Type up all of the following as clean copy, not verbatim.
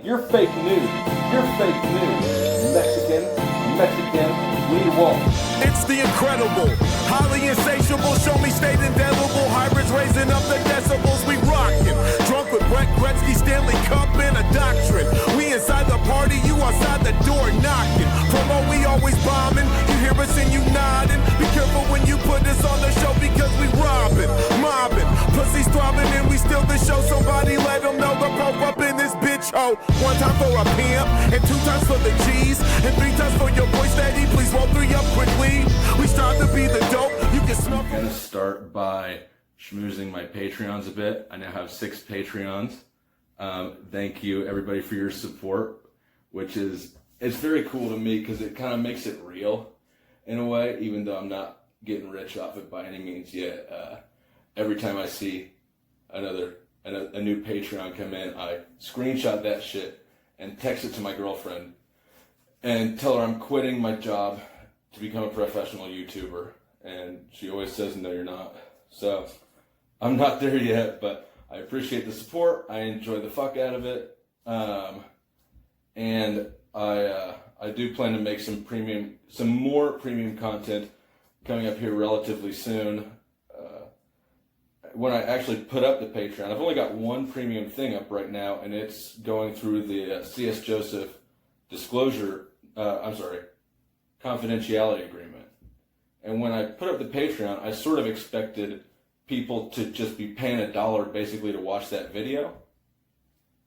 You're fake news. You're fake news. Mexican, we won't. It's the incredible, highly insatiable, show me state indelible, hybrids raising up the decibels, we rockin'. Drunk with Brett Gretzky, Stanley Cup, and a doctrine. We inside the party, you outside the door knocking. Promo, we always bombing, you hear us and you nodding. Be careful when you put us on the show because we robbing, mobbing. Pussies throbbing and we steal the show, somebody let them know the Pope up in this bitch, oh. One time for a pimp, and 2 times for the G's, and 3 times for your boy Steady, please roll 3 up quickly. We strive to be the dope. You can smell. I'm gonna start by schmoozing my Patreons a bit. I now have 6 Patreons. Thank you everybody for your support, which is, it's very cool to me because it kind of makes it real in a way, even though I'm not getting rich off it by any means yet. Every time I see a new Patreon come in, I screenshot that shit and text it to my girlfriend and tell her I'm quitting my job to become a professional YouTuber. And she always says, no, you're not. So I'm not there yet, but I appreciate the support. I enjoy the fuck out of it. And I do plan to make some more premium content coming up here relatively soon. When I actually put up the Patreon, I've only got one premium thing up right now, and it's going through the CS Joeseph confidentiality agreement. And when I put up the Patreon, I sort of expected people to just be paying $1 basically to watch that video.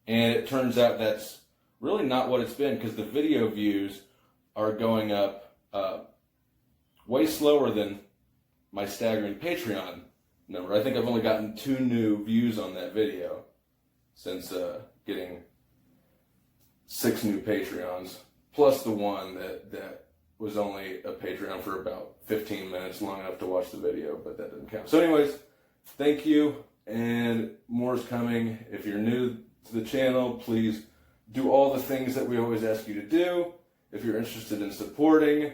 And it turns out that's really not what it's been, because the video views are going up way slower than my staggering Patreon number. I think I've only gotten 2 new views on that video since getting 6 new Patreons, plus the one that was only a Patreon for about 15 minutes, long enough to watch the video, but that didn't count. So anyways, thank you, and more is coming. If you're new to the channel, please do all the things that we always ask you to do. If you're interested in supporting,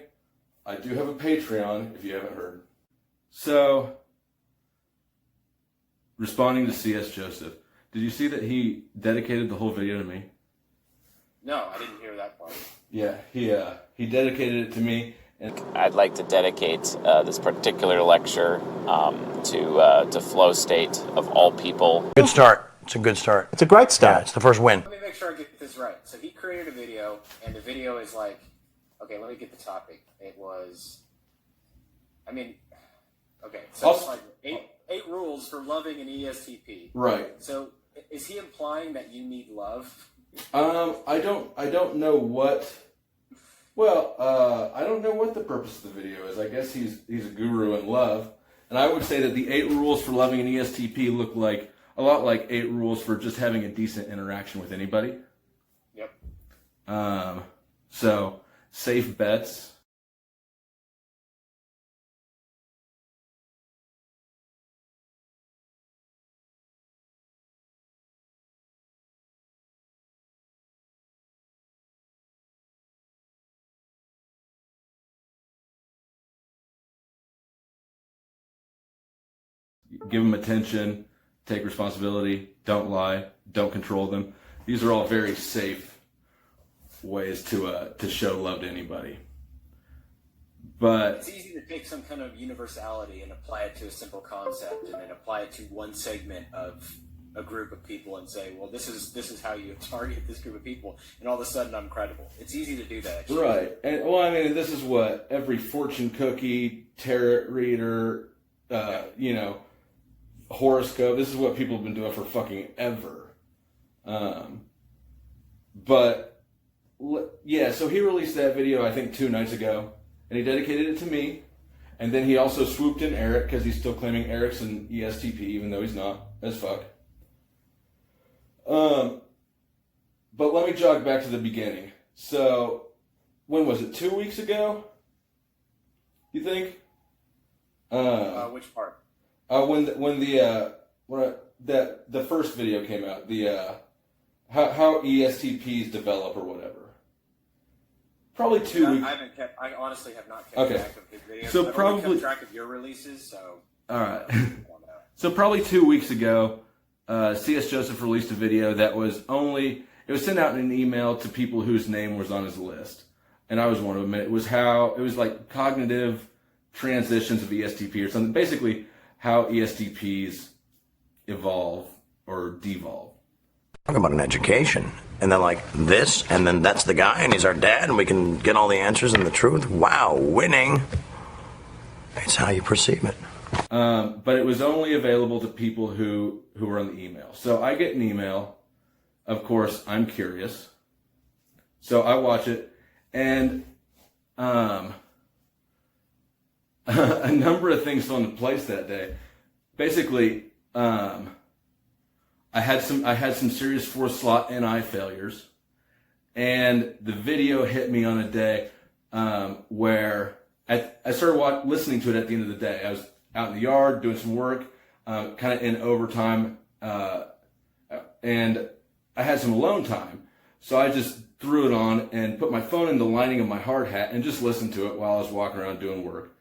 I do have a Patreon, if you haven't heard. So, responding to CS Joeseph, did you see that he dedicated the whole video to me? No, I didn't hear that part. Yeah, he dedicated it to me. And I'd like to dedicate this particular lecture to flow state of all people. Good start. It's a good start. It's a great start. Yeah, it's the first win. Let me make sure I get this right. So he created a video, and the video is like, okay, let me get the topic. It was, okay, so it's like eight rules for loving an ESTP. Right. So is he implying that you need love? I don't know what. Well, I don't know what the purpose of the video is. I guess he's a guru in love, and I would say that the 8 rules for loving an ESTP look like a lot like 8 rules for just having a decent interaction with anybody. Yep. So safe bets. Give them attention, take responsibility, don't lie, don't control them. These are all very safe ways to show love to anybody. But it's easy to take some kind of universality and apply it to a simple concept, and then apply it to one segment of a group of people and say, well, this is how you target this group of people, and all of a sudden I'm credible. It's easy to do that. Actually. Right. And well, I mean, this is what every fortune cookie, tarot reader, horoscope, this is what people have been doing for fucking ever. But yeah, so he released that video I think 2 nights ago, and he dedicated it to me, and then he also swooped in Eric, because he's still claiming Eric's an ESTP even though he's not as fuck. But let me jog back to the beginning. So when was it, 2 weeks ago, you think? Which part? When the first video came out, the how ESTPs develop or whatever. Probably 2 weeks. I honestly have not kept Okay. track of his videos. So I've probably only kept track of your releases. So all right. So probably 2 weeks ago, CS Joeseph released a video that was only, it was sent out in an email to people whose name was on his list, and I was one of them. It was like cognitive transitions of ESTP or something. Basically, how ESTPs evolve or devolve. Talk about an education. And then like this, and then that's the guy, and he's our dad, and we can get all the answers and the truth. Wow, winning. It's how you perceive it. But it was only available to people who were on the email. So I get an email. Of course, I'm curious. So I watch it, and a number of things fell into place that day. Basically, I had some serious fourth slot NI failures, and the video hit me on a day where I started listening to it at the end of the day. I was out in the yard doing some work, kind of in overtime, and I had some alone time, so I just threw it on and put my phone in the lining of my hard hat and just listened to it while I was walking around doing work.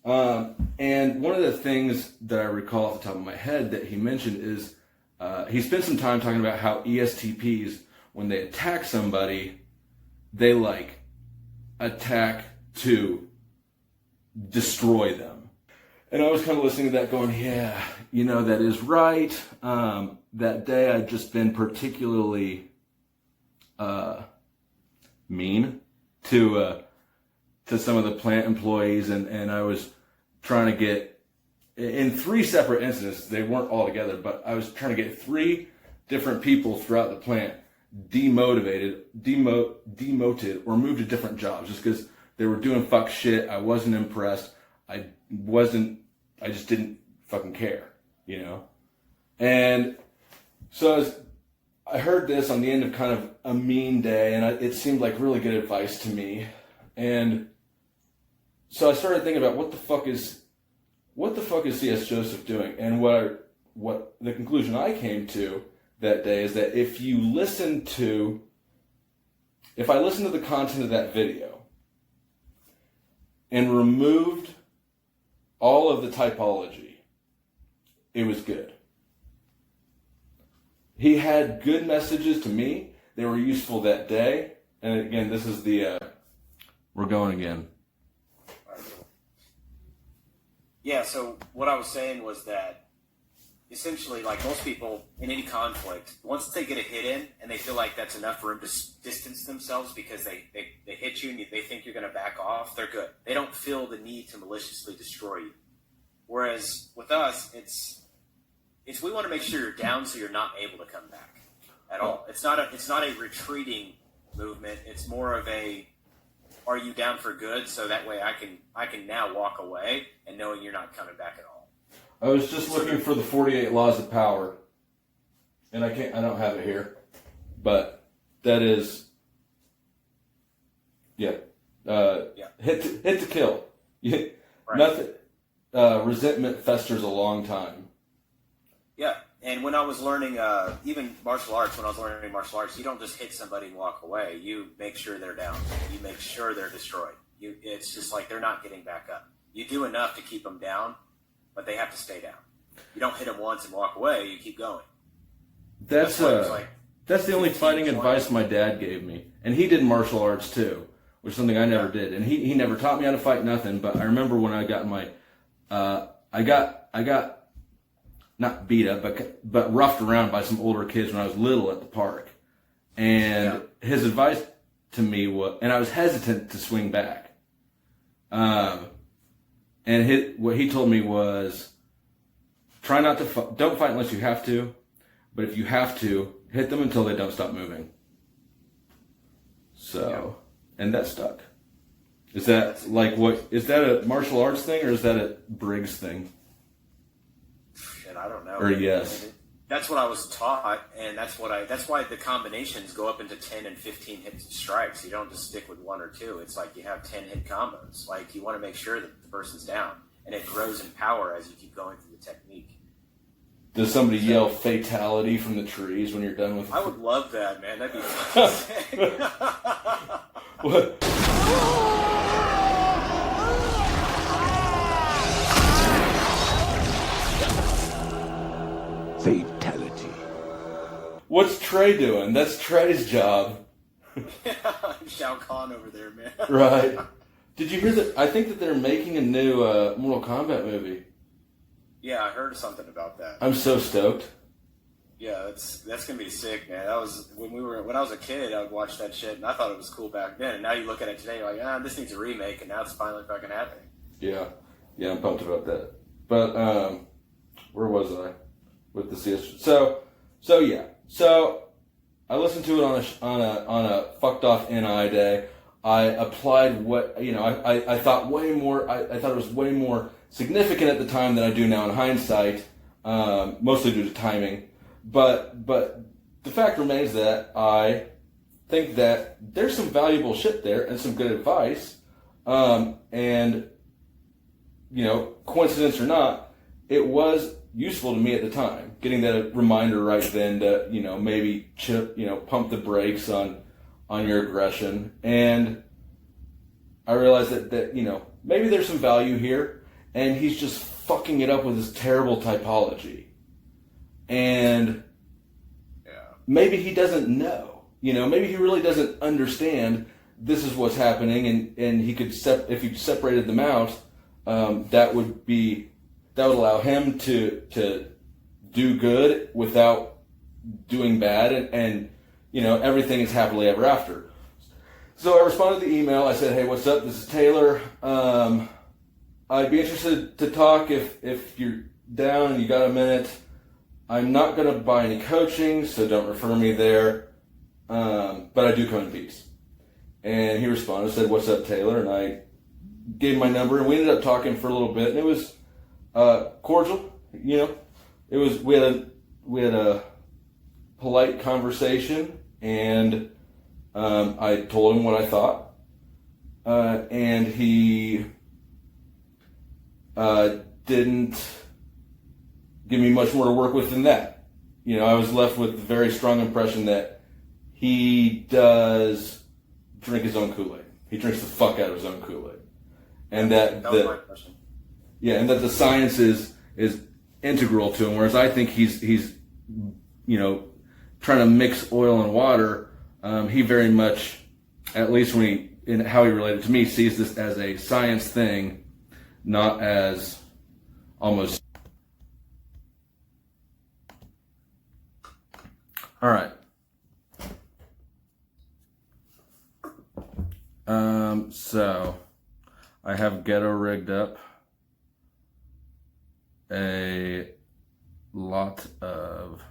And one of the things that I recall off the top of my head that he mentioned is he spent some time talking about how ESTPs, when they attack somebody, they like attack to destroy them. And I was kind of listening to that going, yeah, that is right. That day I'd just been particularly mean to some of the plant employees, and I was trying to get, in 3 separate incidents, they weren't all together, but I was trying to get 3 different people throughout the plant demoted, or moved to different jobs just because they were doing fuck shit. I wasn't impressed. I just didn't fucking care, And so I heard this on the end of kind of a mean day, and it seemed like really good advice to me. And so I started thinking about what the fuck is C.S. Joeseph doing? And what the conclusion I came to that day is that if I listen to the content of that video and removed all of the typology, it was good. He had good messages to me. They were useful that day. And again, this is we're going again. Yeah, so what I was saying was that essentially, like most people in any conflict, once they get a hit in and they feel like that's enough for them to distance themselves because they hit you and they think you're going to back off, they're good. They don't feel the need to maliciously destroy you. Whereas with us, it's we want to make sure you're down so you're not able to come back at all. It's not a retreating movement. It's more of a, are you down for good? So that way I can now walk away and knowing you're not coming back at all. I was just looking for the 48 laws of power, and I don't have it here, but that is, hit to kill. Right. Nothing. Resentment festers a long time. Yeah, and when I was learning, even martial arts, you don't just hit somebody and walk away. You make sure they're down. You make sure they're destroyed. It's just like they're not getting back up. You do enough to keep them down, but they have to stay down. You don't hit them once and walk away. You keep going. That's the only fighting advice my dad gave me, and he did martial arts too, which is something I never did. And he never taught me how to fight nothing. But I remember when I got my, I got not beat up, but roughed around by some older kids when I was little at the park. And his advice to me was, and I was hesitant to swing back. And what he told me was, try not to, don't fight unless you have to, but if you have to, hit them until they don't stop moving. So, and that stuck. Is that like is that a martial arts thing or is that a Briggs thing? And I don't know. Or yes. That's what I was taught, and that's why the combinations go up into 10 and 15 hit strikes. You don't just stick with 1 or 2. It's like you have 10 hit combos. Like you want to make sure that the person's down, and it grows in power as you keep going through the technique. Does somebody yell fatality from the trees when you're done with it? I would love that, man. That'd be fun. What? Fatality. What's Trey doing? That's Trey's job. Shao Kahn over there, man. Right. Did you hear that? I think that they're making a new Mortal Kombat movie. Yeah, I heard something about that. I'm so stoked. Yeah, that's gonna be sick, man. That was when I was a kid, I would watch that shit, and I thought it was cool back then. And now you look at it today, you're like, this needs a remake, and now it's finally fucking happening. Yeah, I'm pumped about that. But where was I with the CS? So I listened to it on a fucked off NI day. I applied what I thought way more. I thought it was way more significant at the time than I do now in hindsight, mostly due to timing. But the fact remains that I think that there's some valuable shit there and some good advice. And coincidence or not, it was useful to me at the time. Getting that reminder right then to maybe pump the brakes on your aggression. And I realized that maybe there's some value here, and he's just fucking it up with his terrible typology. And maybe he doesn't know. Maybe he really doesn't understand this is what's happening, and he could if you separated them out, that would allow him to do good without doing bad, and everything is happily ever after. So I responded to the email. I said, "Hey, what's up? This is Taylor. I'd be interested to talk if you're down and you got a minute. I'm not going to buy any coaching, so don't refer me there. But I do come in peace." And he responded, said, "What's up, Taylor?" And I gave him my number, and we ended up talking for a little bit, and it was cordial. It was we had a polite conversation, and I told him what I thought, and he didn't give me much more to work with than that. I was left with a very strong impression that he does drink his own Kool-Aid. He drinks the fuck out of his own Kool-Aid, and that was my impression. Yeah, and that the science is integral to him, whereas I think he's trying to mix oil and water. He very much, at least in how he related to me, sees this as a science thing, not as almost. All right. So I have ghetto rigged up a lot of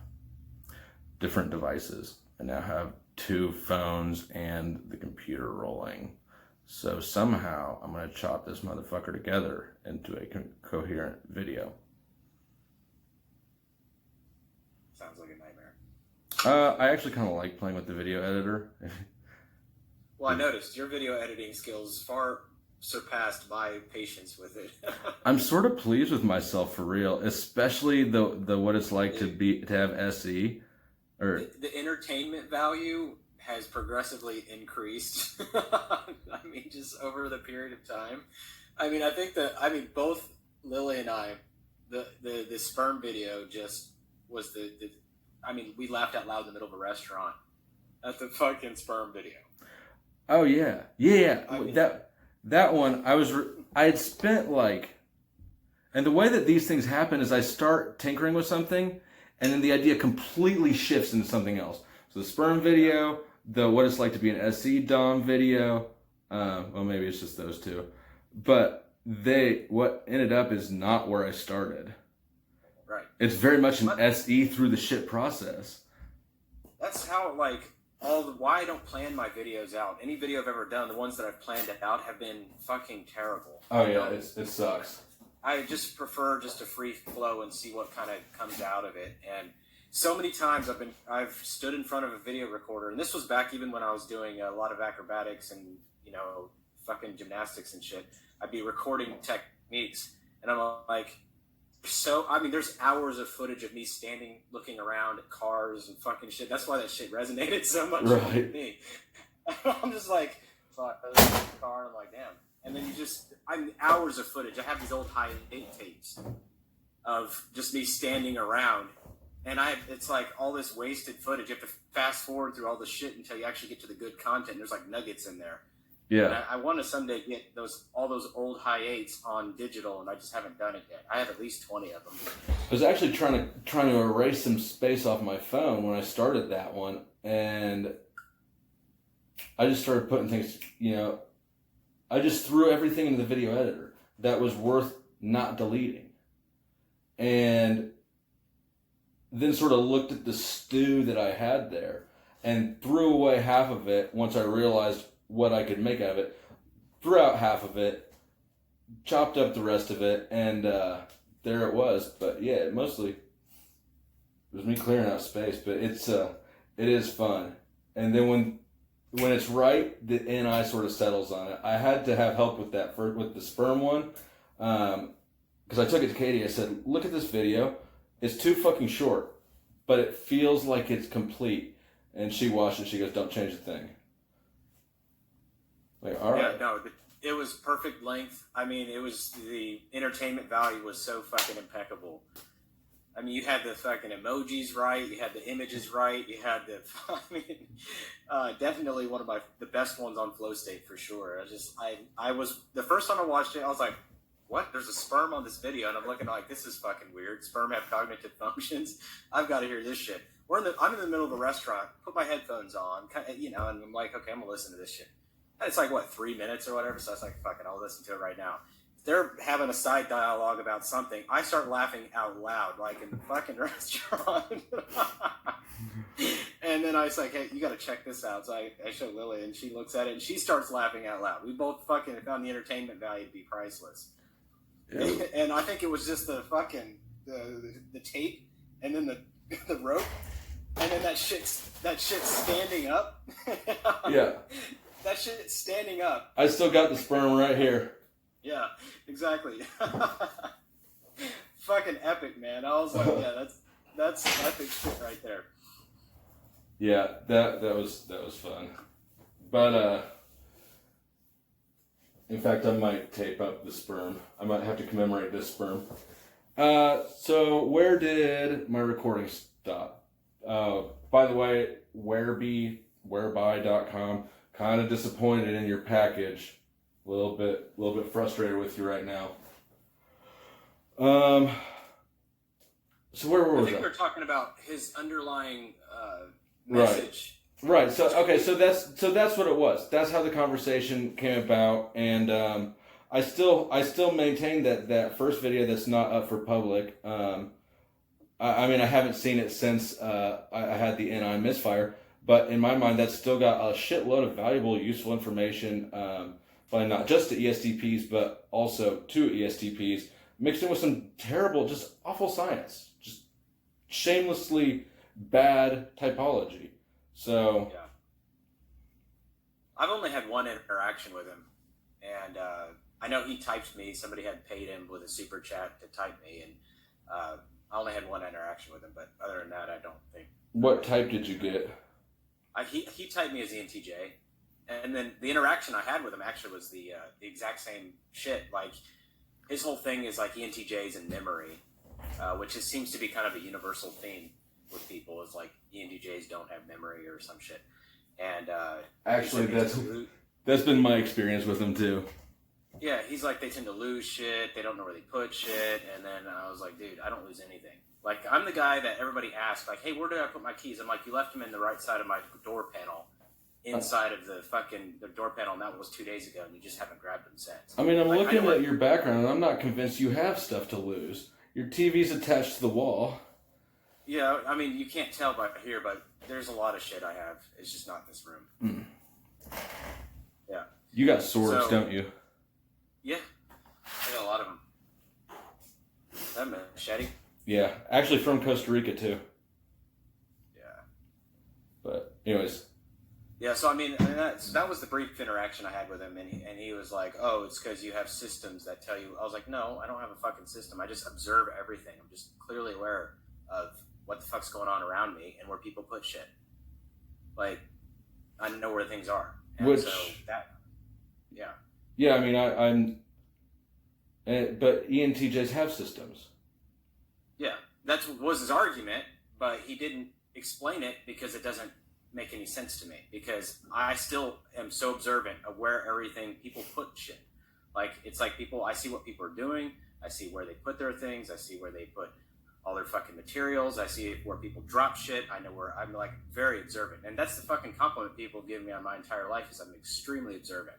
different devices. I now have 2 phones and the computer rolling. So somehow I'm going to chop this motherfucker together into a coherent video. Sounds like a nightmare. I actually kind of like playing with the video editor. Well, I noticed your video editing skills far surpassed my patience with it. I'm sort of pleased with myself for real, especially the what it's like to have SE. Or the entertainment value has progressively increased. I mean, just over the period of time. I mean, both Lily and I, the sperm video just was we laughed out loud in the middle of a restaurant at the fucking sperm video. Oh yeah. I mean, that one I had spent and the way that these things happen is I start tinkering with something, and then the idea completely shifts into something else. So the sperm video, the what it's like to be an SE Dom video, well maybe it's just those 2, but what ended up is not where I started. Right. It's very much an SE through the shit process. That's how why I don't plan my videos out. Any video I've ever done, the ones that I've planned out have been fucking terrible. Oh yeah, it sucks. I just prefer just a free flow and see what kind of comes out of it. And so many times I've stood in front of a video recorder, and this was back even when I was doing a lot of acrobatics and fucking gymnastics and shit. I'd be recording techniques, and I'm like, there's hours of footage of me standing, looking around at cars and fucking shit. That's why that shit resonated so much with me. I'm just like, fuck, I was in the car, and I'm like, damn. And then hours of footage. I have these old high 8 tapes of just me standing around And it's like all this wasted footage. You have to fast forward through all the shit until you actually get to the good content. There's like nuggets in there. Yeah. And I want to someday get all those old high eights on digital, and I just haven't done it yet. I have at least 20 of them. I was actually trying to erase some space off my phone when I started that one, and I just started putting things, I just threw everything into the video editor that was worth not deleting. And then sort of looked at the stew that I had there and threw away half of it once I realized what I could make out of it. Threw out half of it, chopped up the rest of it, and there it was. But yeah, it mostly was me clearing out space. But it is fun. And then when it's right, the NI sort of settles on it. I had to have help with that with the sperm one, because I took it to Katie. I said, "Look at this video. It's too fucking short, but it feels like it's complete." And she watched it. She goes, "Don't change the thing." Like, all right. Yeah, no, it was perfect length. I mean, the entertainment value was so fucking impeccable. I mean, you had the fucking emojis right, you had the images right, you had definitely one of the best ones on Flow State for sure. I was, the first time I watched it, I was like, what? There's a sperm on this video, and I'm looking like, this is fucking weird. Sperm have cognitive functions. I've got to hear this shit. I'm in the middle of a restaurant, put my headphones on, and I'm like, okay, I'm gonna listen to this shit. And it's like, 3 minutes or whatever, so I was like, fuck it, I'll listen to it right now. They're having a side dialogue about something. I start laughing out loud, like in the fucking restaurant. And then I was like, hey, you got to check this out. So I show Lily, and she looks at it, and she starts laughing out loud. We both fucking found the entertainment value to be priceless. Yeah. And I think it was just the fucking, the tape, and then the rope, and then that shit's standing up. Yeah. That shit's standing up. I still got the sperm right here. Yeah, exactly. Fucking epic, man. I was like, yeah, that's epic shit right there. Yeah, that was fun. But in fact, I might tape up the sperm. I might have to commemorate this sperm. So where did my recording stop? By the way, whereby.com. Kind of disappointed in your package. A little bit frustrated with you right now. So where were we? I think we're talking about his underlying message. Right. So okay. So that's what it was. That's how the conversation came about, and I still maintain that first video that's not up for public. I mean, I haven't seen it since I had the NI misfire, but in my mind, that's still got a shitload of valuable, useful information. But not just to ESTPs, but also to ESTPs, mixed in with some terrible, just awful science, just shamelessly bad typology. So, yeah, I've only had one interaction with him, and I know he typed me. Somebody had paid him with a super chat to type me, and I only had one interaction with him. But other than that, I don't think. What type did you get? He typed me as ENTJ. And then the interaction I had with him actually was the exact same shit. Like, his whole thing is like ENTJs and memory, which seems to be kind of a universal theme with people. Is like ENTJs don't have memory or some shit. And actually, that's been my experience with him too. Yeah, he's like, they tend to lose shit. They don't know where they put shit. And then I was like, dude, I don't lose anything. Like, I'm the guy that everybody asks, like, hey, where did I put my keys? I'm like, you left them in the right side of my door panel. Inside of the door panel, and that was 2 days ago, and you just haven't grabbed them since. I mean, I'm looking at your background, and I'm not convinced you have stuff to lose. Your TV's attached to the wall. Yeah, I mean, you can't tell by here, but there's a lot of shit I have. It's just not in this room. Yeah. You got swords, don't you? Yeah. I got a lot of them. That machete? Yeah. Actually from Costa Rica, too. Yeah. But, anyways. Yeah, so I mean, that was the brief interaction I had with him, and he was like, oh, it's because you have systems that tell you. I was like, no, I don't have a fucking system. I just observe everything. I'm just clearly aware of what the fuck's going on around me and where people put shit. Like, I know where things are. And so that, yeah. Yeah, I mean, but ENTJs have systems. Yeah, that was his argument. but he didn't explain it because it doesn't make any sense to me, because I still am so observant of where everything people put shit. Like, it's like I see what people are doing, I see where they put their things, I see where they put all their fucking materials, I see where people drop shit, I know where, I'm like very observant. And that's the fucking compliment people give me on my entire life, is I'm extremely observant.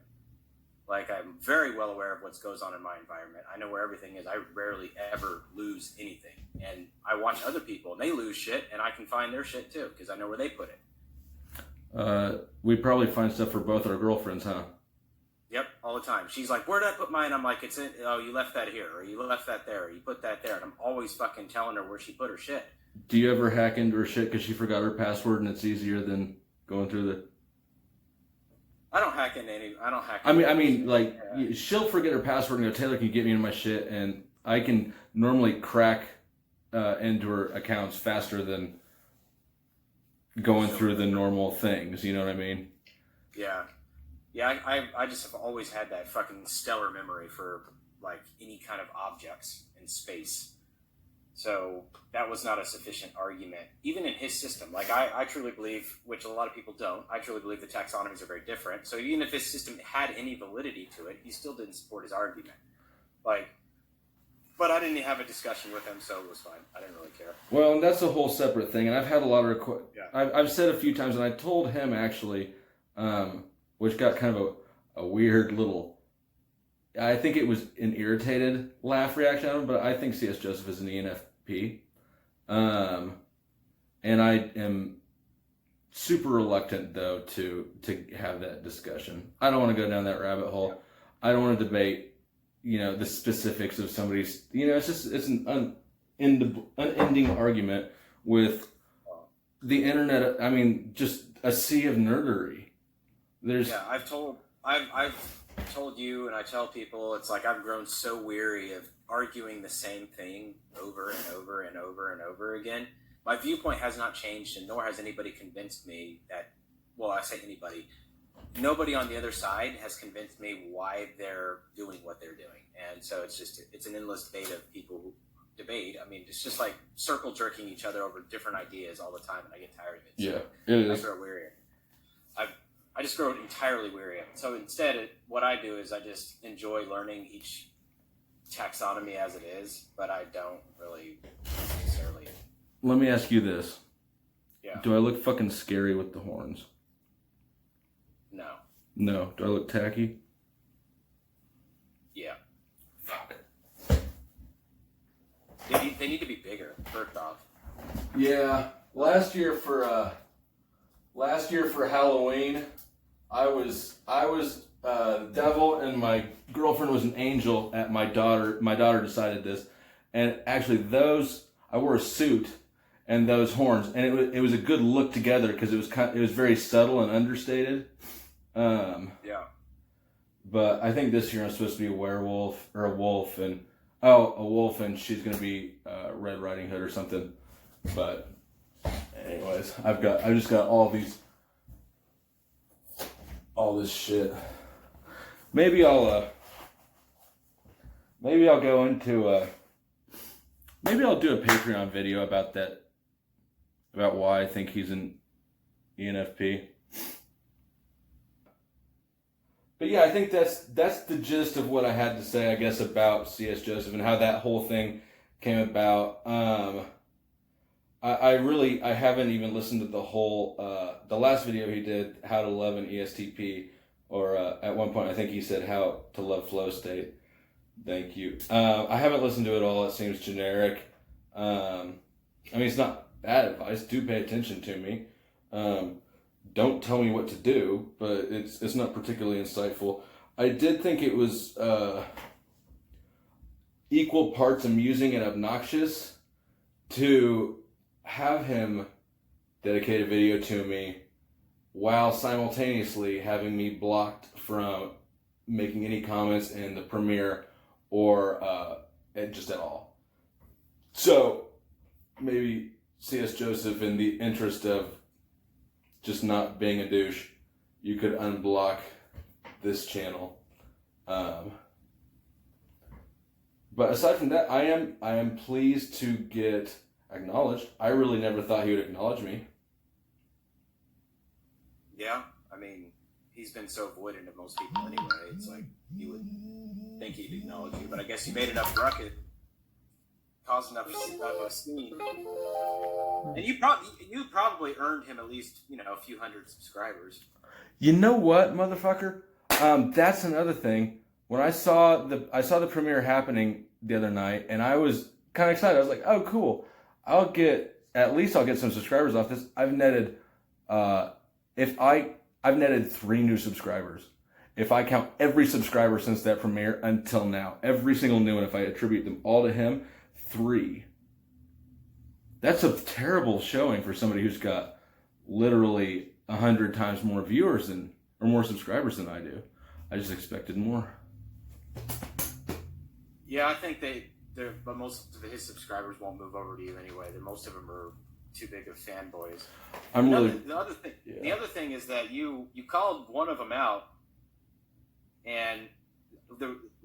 Like, I'm very well aware of what goes on in my environment. I know where everything is. I rarely ever lose anything. And I watch other people and they lose shit, and I can find their shit too, because I know where they put it. We probably find stuff for both our girlfriends, huh? Yep, all the time. She's like, where did I put mine? I'm like, it's in, oh, you left that here, or you left that there, or you put that there. And I'm always fucking telling her where she put her shit. Do you ever hack into her shit because she forgot her password and it's easier than going through the... I don't hack into any, I mean, like, she'll forget her password and go, Taylor, can you get me into my shit? And I can normally crack into her accounts faster than going through the normal things, you know what I mean? Yeah. Yeah, I just have always had that fucking stellar memory for, like, any kind of objects in space. So that was not a sufficient argument, even in his system. Like, I truly believe, which a lot of people don't, I truly believe the taxonomies are very different. So even if his system had any validity to it, he still didn't support his argument. Like, but I didn't have a discussion with him, so it was fine. I didn't really care. Well, and that's a whole separate thing. And I've had a lot of I've said a few times, and I told him actually, which got kind of a weird little, I think it was an irritated laugh reaction out of him, but I think C.S. Joseph is an ENFP. And I am super reluctant, though, to have that discussion. I don't want to go down that rabbit hole. I don't want to debate, the specifics of somebody's, it's an unending argument with the internet. I mean, just a sea of nerdery. I've told you, and I tell people, it's like I've grown so weary of arguing the same thing over and over and over and over again. My viewpoint has not changed, and nor has anybody convinced me that, well, I say anybody, nobody on the other side has convinced me why they're doing what they're doing. And so it's an endless debate of people who debate. I mean, it's just like circle jerking each other over different ideas all the time, and I get tired of it. Yeah, so it is. I grow weary. I just grow entirely weary of it. So instead, what I do is I just enjoy learning each taxonomy as it is, but I don't really necessarily. Let me ask you this. Yeah. Do I look fucking scary with the horns? No. No. Do I look tacky? Yeah. Fuck. They need to be bigger, first off. Yeah. Last year for Halloween, I was the devil and my girlfriend was an angel. My daughter decided this, and actually I wore a suit and those horns, and it was a good look together because it was very subtle and understated. Yeah. But I think this year I'm supposed to be a werewolf or a wolf, and a wolf, and she's gonna be Red Riding Hood or something. But anyways, I've just got all this shit. Maybe I'll go into maybe I'll do a Patreon video about that, about why I think he's an ENFP. But yeah, I think that's the gist of what I had to say, I guess, about C.S. Joseph and how that whole thing came about. I haven't even listened to the whole, the last video he did, How to Love an ESTP, or at one point I think he said How to Love Flow State. Thank you. I haven't listened to it all. It seems generic. I mean, it's not bad advice. Do pay attention to me. Don't tell me what to do, but it's not particularly insightful. I did think it was equal parts amusing and obnoxious to have him dedicate a video to me while simultaneously having me blocked from making any comments in the premiere or just at all. So maybe C.S. Joseph, in the interest of just not being a douche, you could unblock this channel. But aside from that, I am pleased to get. acknowledged. I really never thought he would acknowledge me. Yeah, I mean, he's been so avoidant of most people anyway. It's like you would think he'd acknowledge you, but I guess you made enough ruckus, caused enough of a scene, and you probably earned him at least a few hundred subscribers. You know what, motherfucker? That's another thing. When I saw the premiere happening the other night, and I was kind of excited. I was like, "Oh, cool! I'll get some subscribers off this." I've netted, I've netted 3 new subscribers. If I count every subscriber since that premiere until now, every single new one, if I attribute them all to him, 3. That's a terrible showing for somebody who's got literally 100 times more viewers or more subscribers than I do. I just expected more. Yeah, I think but most of his subscribers won't move over to you anyway. Most of them are too big of fanboys. The other thing is that you called one of them out, and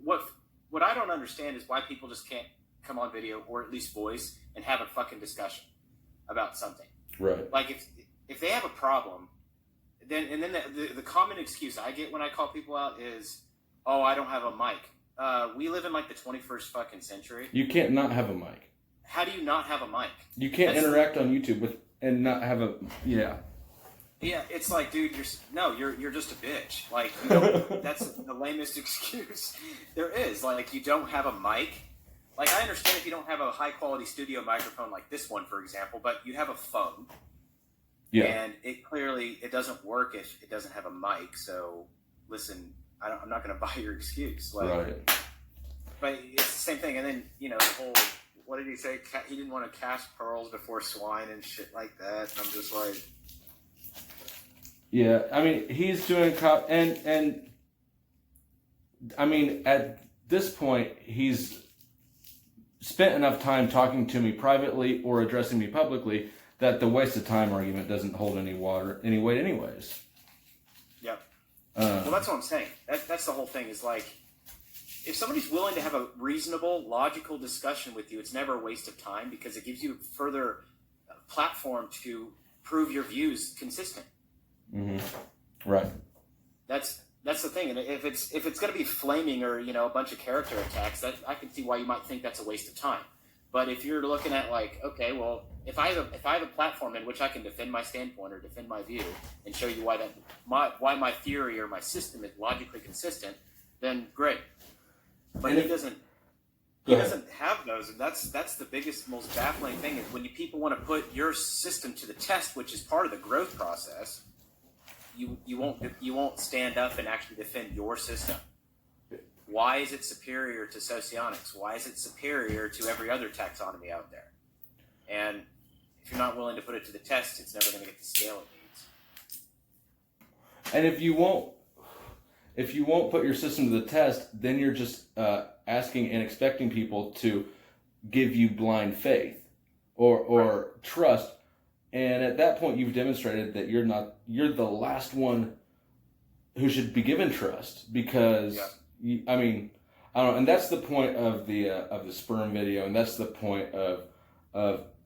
what I don't understand is why people just can't come on video or at least voice and have a fucking discussion about something. Right. Like if they have a problem, then the common excuse I get when I call people out is, "Oh, I don't have a mic." We live in like the 21st fucking century. You can't not have a mic. How do you not have a mic? You can't interact on YouTube and not have a Yeah, it's like, dude, you're just a bitch. Like, that's the lamest excuse there is. Like, you don't have a mic. Like, I understand if you don't have a high quality studio microphone like this one, for example, but you have a phone. Yeah. And it doesn't work if it doesn't have a mic. So, listen, I'm not going to buy your excuse. Like, right. But it's the same thing. And then, the whole, what did he say? He didn't want to cast pearls before swine and shit like that. And I'm just like... Yeah, I mean, he's doing... And I mean, at this point, he's spent enough time talking to me privately or addressing me publicly that the waste of time argument doesn't hold any weight anyways. Yep. Well, that's what I'm saying. That's the whole thing, is like, if somebody's willing to have a reasonable, logical discussion with you, it's never a waste of time because it gives you further platform to prove your views consistent. Mm-hmm. Right. That's the thing. And if it's going to be flaming or, a bunch of character attacks, that I can see why you might think that's a waste of time. But if you're looking at like, okay, well, if I have a platform in which I can defend my standpoint or defend my view and show you why my theory or my system is logically consistent, then great. But he doesn't have those, and that's the biggest, most baffling thing is when people want to put your system to the test, which is part of the growth process. You won't stand up and actually defend your system. Why is it superior to Socionics? Why is it superior to every other taxonomy out there? And if you're not willing to put it to the test, it's never going to get the scale it needs. And if you won't put your system to the test, then you're just asking and expecting people to give you blind faith or trust. And at that point, you've demonstrated that you're the last one who should be given trust because. Yeah. I don't know, and that's the point of the Sperm video, and that's the point of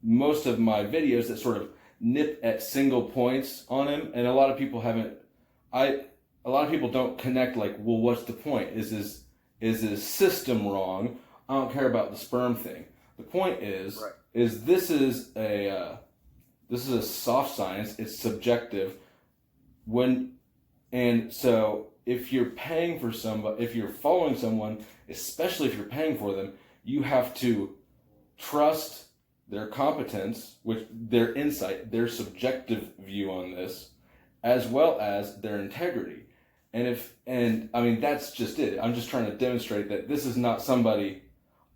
most of my videos that sort of nip at single points on him, and a lot of people don't connect. Like, well, what's the point? Is his system wrong? I don't care about the sperm thing. The point is, right. This is a soft science. It's subjective. So if you're paying for somebody, if you're following someone, especially if you're paying for them, you have to trust their competence, their insight, their subjective view on this, as well as their integrity. And that's just it. I'm just trying to demonstrate that this is not somebody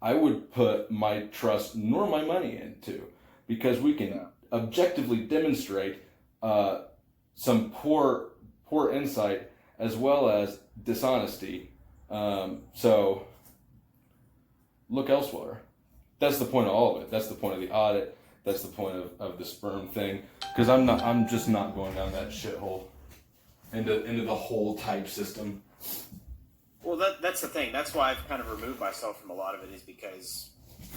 I would put my trust nor my money into, because we can objectively demonstrate some poor insight as well as dishonesty. So look elsewhere. That's the point of all of it. That's the point of the audit. That's the point of the sperm thing. Because I'm just not going down that shithole into the whole type system. Well, that's the thing. That's why I've kind of removed myself from a lot of it, is because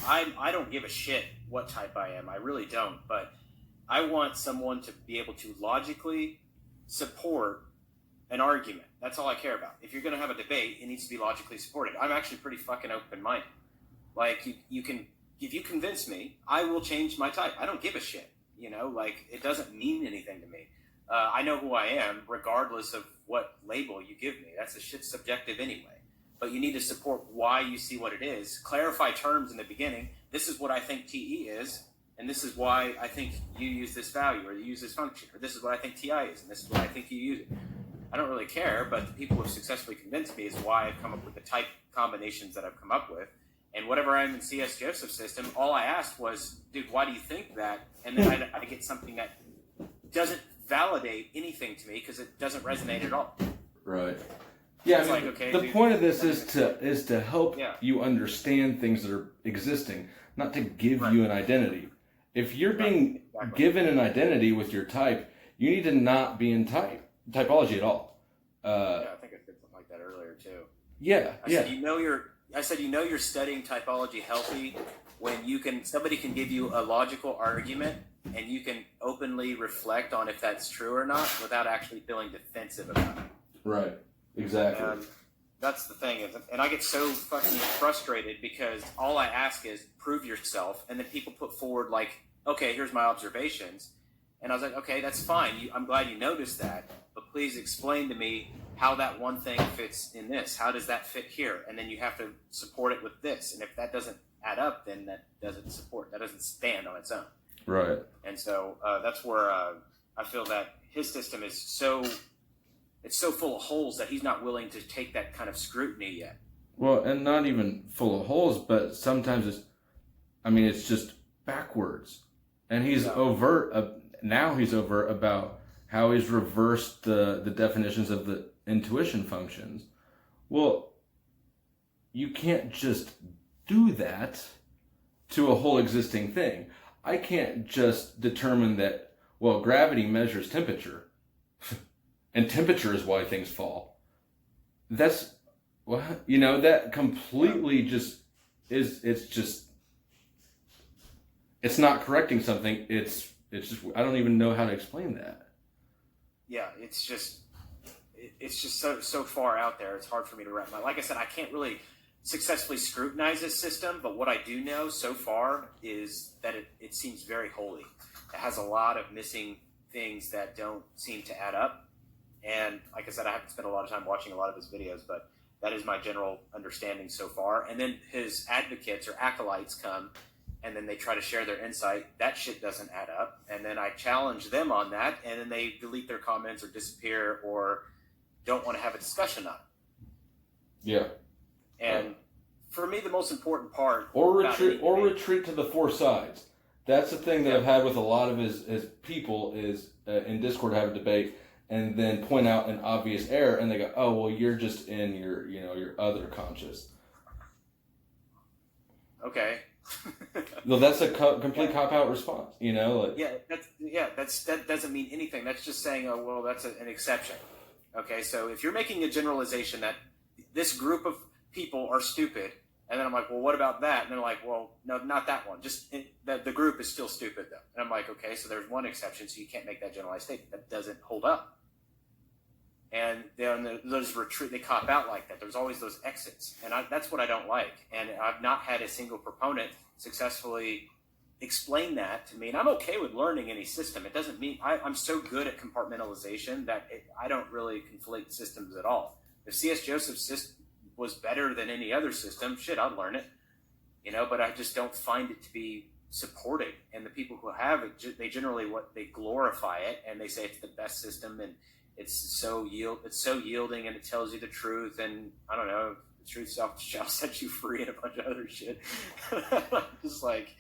I don't give a shit what type I am. I really don't. But I want someone to be able to logically support an argument. That's all I care about. If you're going to have a debate, it needs to be logically supported. I'm actually pretty fucking open-minded. Like, you can, if you convince me, I will change my type. I don't give a shit. You know, like, it doesn't mean anything to me. I know who I am, regardless of what label you give me. That's a shit subjective anyway. But you need to support why you see what it is. Clarify terms in the beginning. This is what I think TE is, and this is why I think you use this value, or you use this function, or this is what I think TI is, and this is why I think you use it. I don't really care, but the people who have successfully convinced me is why I've come up with the type combinations that I've come up with. And whatever I'm in CS Joseph's system, all I asked was, dude, why do you think that? And then I get something that doesn't validate anything to me because it doesn't resonate at all. Right. Yeah, It's I mean, like, okay, the dude, point of this is to help Yeah. you understand things that are existing, not to give Right. you an identity. If you're being exactly. given an identity with your type, you need to not be in typology at all. Yeah, I think I said something like that earlier too. Yeah, I yeah. said, you're studying typology healthy when somebody can give you a logical argument and you can openly reflect on if that's true or not without actually feeling defensive about it. Right. Exactly. And that's the thing. And I get so fucking frustrated because all I ask is prove yourself. And then people put forward like, okay, here's my observations. And I was like, okay, that's fine. I'm glad you noticed that. But please explain to me how that one thing fits in this. How does that fit here? And then you have to support it with this. And if that doesn't add up, then that doesn't stand on its own. Right. And so that's where I feel that his system is it's so full of holes that he's not willing to take that kind of scrutiny yet. Well, and not even full of holes, but sometimes it's just backwards. And he's overt, now he's overt about how he's reversed the definitions of the intuition functions. Well, you can't just do that to a whole existing thing. I can't just determine that, well, gravity measures temperature. And temperature is why things fall. That's, well, that completely just it's not correcting something. It's just, I don't even know how to explain that. Yeah, it's just so far out there. It's hard for me to wrap my, like I said, I can't really successfully scrutinize this system, but what I do know so far is that it seems very holy. It has a lot of missing things that don't seem to add up. And like I said, I haven't spent a lot of time watching a lot of his videos, but that is my general understanding so far. And then his advocates or acolytes come, and then they try to share their insight. That shit doesn't add up. And then I challenge them on that, and then they delete their comments or disappear or don't want to have a discussion on it. Yeah. And for me, the most important part... Or retreat to the four sides. That's the thing that I've had with a lot of his people is in Discord have a debate and then point out an obvious error, and they go, "Oh, well, you're just in your other conscious." Okay. No, that's a complete cop-out response. That doesn't mean anything. That's just saying, oh, well, that's an exception. Okay, so if you're making a generalization that this group of people are stupid, and then I'm like, well, what about that? And they're like, well, no, not that one. Just the group is still stupid, though. And I'm like, okay, so there's one exception, so you can't make that generalized statement. That doesn't hold up. And then those retreat, they cop out like that. There's always those exits, and that's what I don't like. And I've not had a single proponent successfully explain that to me. And I'm okay with learning any system. It doesn't mean I'm so good at compartmentalization that I don't really conflate systems at all. If CS Joseph's system was better than any other system, shit, I'd learn it. But I just don't find it to be supported. And the people who have it, they generally they glorify it, and they say it's the best system, and it's so yielding, and it tells you the truth, and I don't know, the truth shall set you free, and a bunch of other shit. Just like,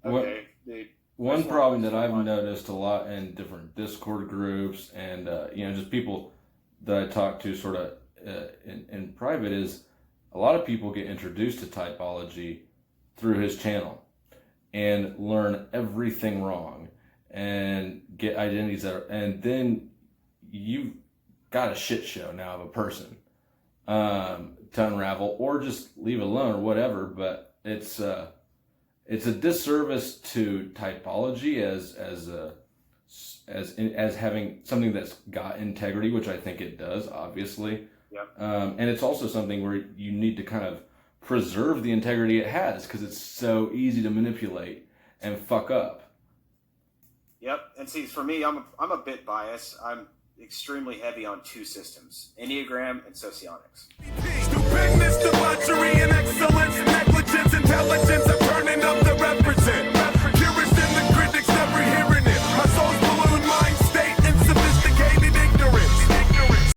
okay, dude. One problem that I've noticed a lot in different Discord groups and just people that I talk to sort of in private is a lot of people get introduced to typology through his channel and learn everything wrong and get identities and then you've got a shit show now of a person to unravel or just leave alone or whatever. But it's it's a disservice to typology as having something that's got integrity, which I think it does, obviously. Yep. And it's also something where you need to kind of preserve the integrity it has, because it's so easy to manipulate and fuck up. Yep. And see, for me, I'm a bit biased. I'm extremely heavy on two systems: Enneagram and Socionics. Stupendous debauchery and excellence, negligence, intelligence, of turning up the